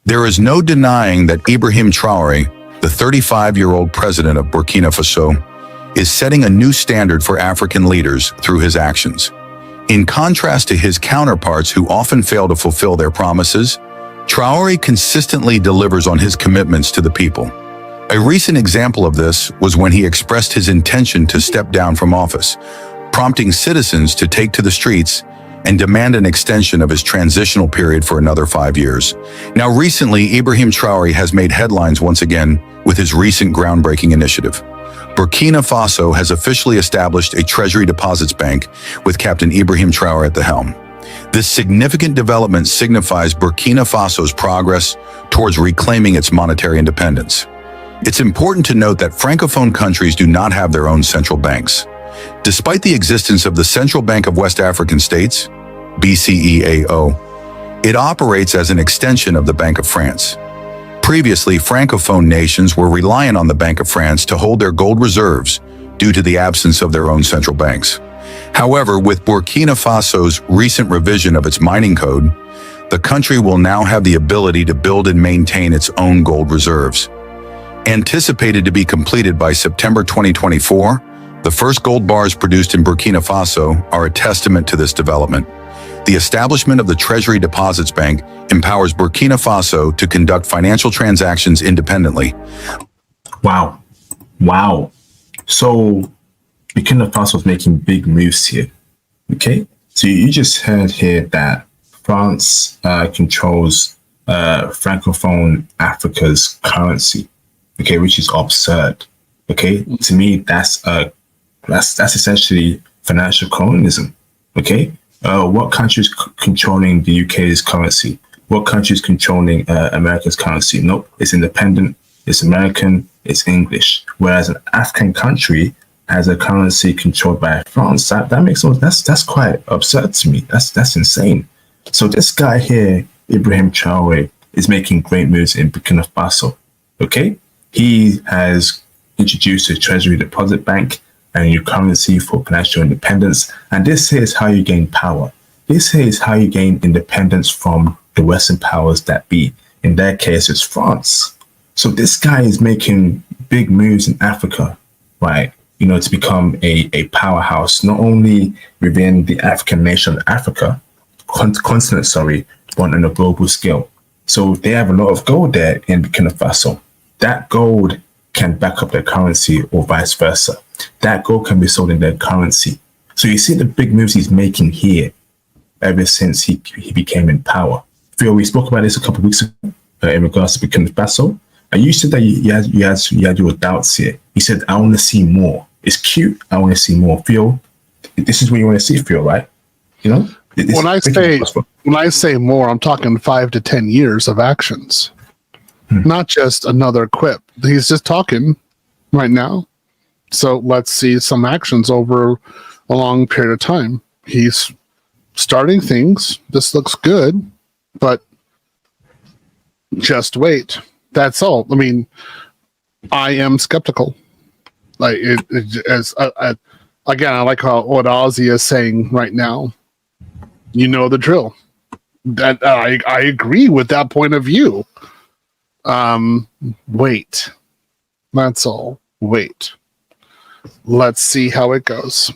There is no denying that Ibrahim Traoré, the 35-year-old president of Burkina Faso, is setting a new standard for African leaders through his actions. In contrast to his counterparts who often fail to fulfill their promises, Traoré consistently delivers on his commitments to the people. A recent example of this was when he expressed his intention to step down from office, prompting citizens to take to the streets and demand an extension of his transitional period for another 5 years. Now, recently, Ibrahim Traoré has made headlines once again with his recent groundbreaking initiative. Burkina Faso has officially established a treasury deposits bank with Captain Ibrahim Traoré at the helm. This significant development signifies Burkina Faso's progress towards reclaiming its monetary independence. It's important to note that Francophone countries do not have their own central banks. Despite the existence of the Central Bank of West African States, BCEAO, it operates as an extension of the Bank of France. Previously, Francophone nations were reliant on the Bank of France to hold their gold reserves due to the absence of their own central banks. However, with Burkina Faso's recent revision of its mining code, the country will now have the ability to build and maintain its own gold reserves. Anticipated to be completed by September 2024, the first gold bars produced in Burkina Faso are a testament to this development. The establishment of the Treasury Deposits Bank empowers Burkina Faso to conduct financial transactions independently. Wow. So Burkina Faso is making big moves here. Okay. So you just heard here that France controls Francophone Africa's currency. Okay, which is absurd. Okay, to me that's essentially financial colonialism. Okay. What country is controlling the UK's currency? What country is controlling America's currency? Nope, it's independent, it's American, it's English. Whereas an African country has a currency controlled by France. That makes no sense. That's quite absurd to me. That's insane. So this guy here, Ibrahim Traoré, is making great moves in Burkina Faso. Okay, he has introduced a treasury deposit bank and a new currency for financial independence. And this here is how you gain power. This here is how you gain independence from the Western powers that be. In their case, it's France. So this guy is making big moves in Africa, right? You know, to become a powerhouse, not only within the African nation of Africa, continent, but on a global scale. So they have a lot of gold there in Burkina Faso. That gold can back up their currency or vice versa. That gold can be sold in their currency. So you see the big moves he's making here ever since he became in power. Phil, we spoke about this a couple of weeks ago in regards to Burkina Faso. And you said that you had your doubts here. He said, I want to see more. It's cute. I want to see more. Phil, this is what you want to see, Phil, right? You know? When I say more, I'm talking 5 to 10 years of actions. Not just another quip. He's just talking right now. So let's see some actions over a long period of time. He's starting things. This looks good, but just wait. That's all. I mean, I am skeptical. Like again, I like what Ozzy is saying right now. You know the drill. That I agree with that point of view. Wait. That's all. Wait. Let's see how it goes.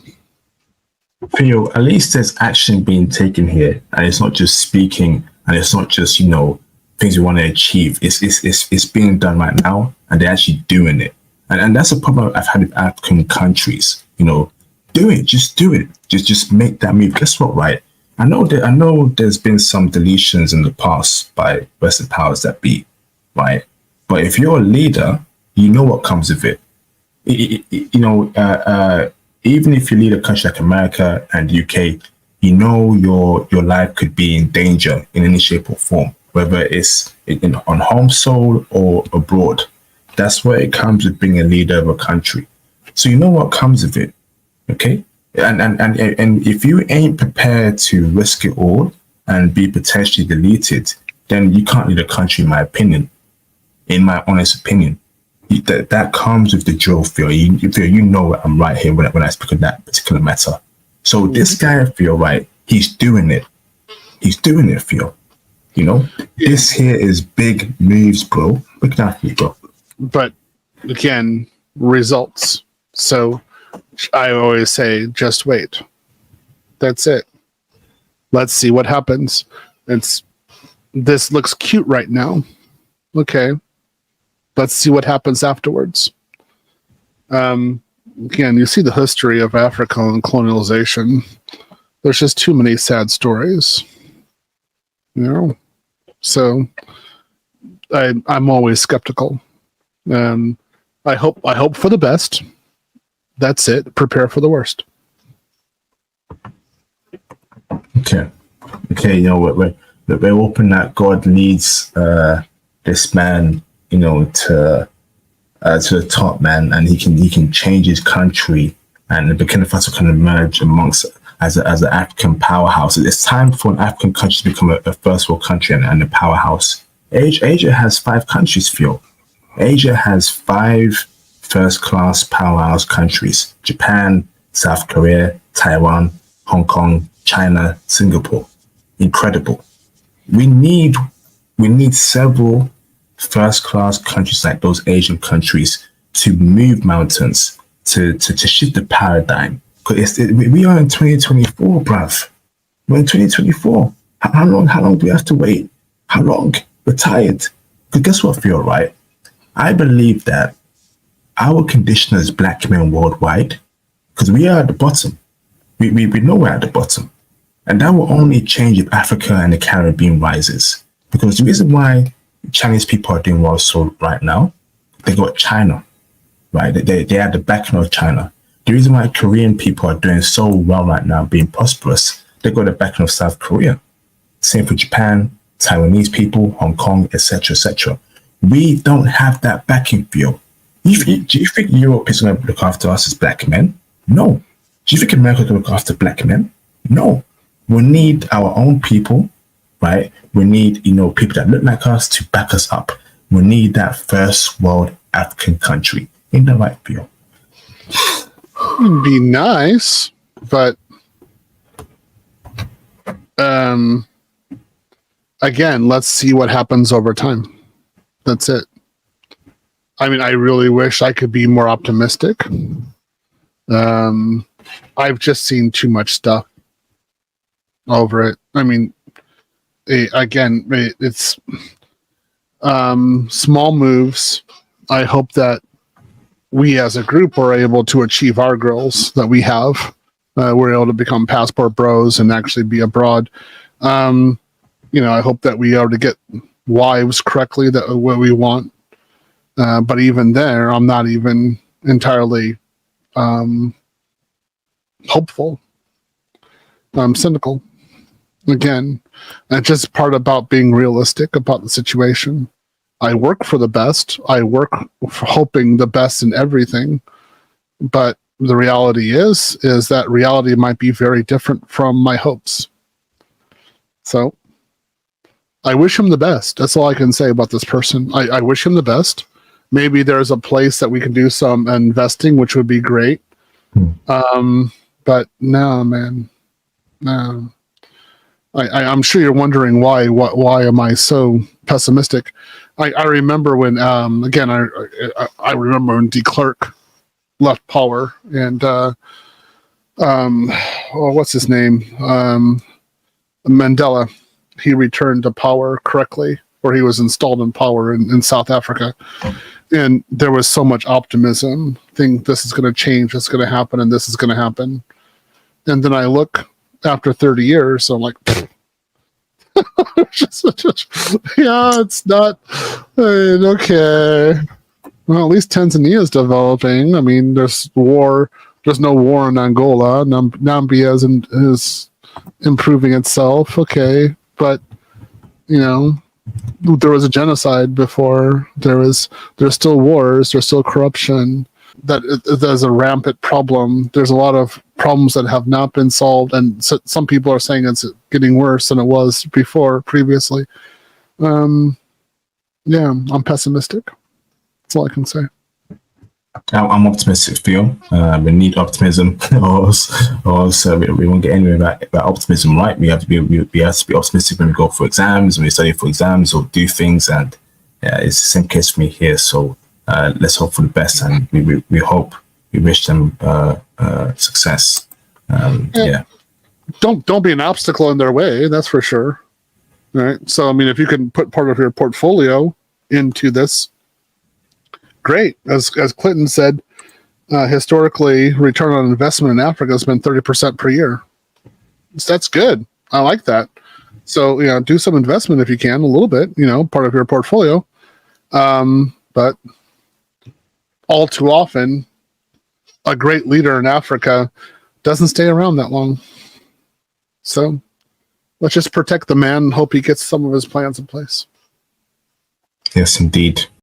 Theo, at least there's action being taken here, and it's not just speaking, and it's not just, you know, things we want to achieve. It's being done right now, and they're actually doing it. And that's a problem I've had with African countries. You know, do it. Just make that move. Guess what, right? I know there's been some deletions in the past by Western powers that be, right? But if you're a leader, you know what comes of it. Even if you lead a country like America and the UK, you know your life could be in danger in any shape or form, whether it's on home soil or abroad. That's where it comes with being a leader of a country. So you know what comes of it, okay? And if you ain't prepared to risk it all and be potentially deleted, then you can't lead a country, in my opinion. In my honest opinion, that comes with the drill, Phil. You know I'm right here when I speak of that particular matter. So this guy, Phil, right? He's doing it. Phil. You know, this here is big moves, bro. Look at you, bro. But again, results. So I always say, just wait. That's it. Let's see what happens. This looks cute right now. Okay. Let's see what happens afterwards. Again, you see the history of Africa and colonialization. There's just too many sad stories. You know? So I'm always skeptical. I hope for the best. That's it. Prepare for the worst. Okay. You know, we're hoping that God leads this man, you know, to the top, man, and he can change his country, and Burkina Faso can emerge amongst as an African powerhouse. It's time for an African country to become a first world country and a powerhouse. Asia has 5 countries, Phil. Asia has 5 first-class powerhouse countries: Japan, South Korea, Taiwan, Hong Kong, China, Singapore. Incredible. We need several first-class countries like those Asian countries to move mountains, to shift the paradigm. Because we are in 2024, bruv. We're in 2024. How long do we have to wait? How long? We're tired. Because guess what, Phil, right? I believe that our condition as black men worldwide, because we are at the bottom. We know we're at the bottom. And that will only change if Africa and the Caribbean rises. Because the reason why Chinese people are doing well so right now, they got China, right? They have the backing of China. The reason why Korean people are doing so well right now, being prosperous, they got the backing of South Korea. Same for Japan, Taiwanese people, Hong Kong, etc., etc. We don't have that backing, Phil. Do you think Europe is going to look after us as black men? No. Do you think America is going to look after black men? No. We need our own people, right? We need, you know, people that look like us to back us up. We need that first world African country. Ain't that right, Phil? It'd be nice, but again, let's see what happens over time. That's it. I mean, I really wish I could be more optimistic. I've just seen too much stuff over it. I mean, it's small moves. I hope that we as a group are able to achieve our goals that we have. We're able to become passport bros and actually be abroad. You know, I hope that we are to get wives correctly, that what we want. But even there, I'm not even entirely hopeful. I'm cynical. Again, it's just part about being realistic about the situation. I work for the best. I work for hoping the best in everything. But the reality is that reality might be very different from my hopes. So I wish him the best. That's all I can say about this person. I wish him the best. Maybe there's a place that we can do some investing, which would be great. But no, man. No. I'm sure you're wondering why am I so pessimistic? I remember when again I remember when de Klerk left power and what's his name? Mandela. He returned to power correctly, or he was installed in power in South Africa. And there was so much optimism, think this is going to change, this is going to happen, and this is going to happen. And then I look after 30 years, so I'm like, yeah, it's not okay. Well, at least Tanzania is developing. I mean, there's war. There's no war in Angola. Nambia is improving itself. Okay, but you know, there was a genocide before. There's still wars. There's still corruption. There's a rampant problem. There's a lot of problems that have not been solved, and so, some people are saying it's getting worse than it was previously. Yeah, I'm pessimistic. That's all I can say. I'm optimistic, Phil. We need optimism, or else we won't get anywhere about optimism, right? We have to be optimistic when we go for exams, when we study for exams, or do things. And it's the same case for me here. So let's hope for the best, and we hope, we wish them success. Yeah. Don't be an obstacle in their way. That's for sure. Right. So I mean, if you can put part of your portfolio into this, great. As Clinton said, historically, return on investment in Africa has been 30% per year. So that's good. I like that. So do some investment if you can, a little bit. Part of your portfolio. But all too often, a great leader in Africa doesn't stay around that long. So let's just protect the man and hope he gets some of his plans in place. Yes, indeed.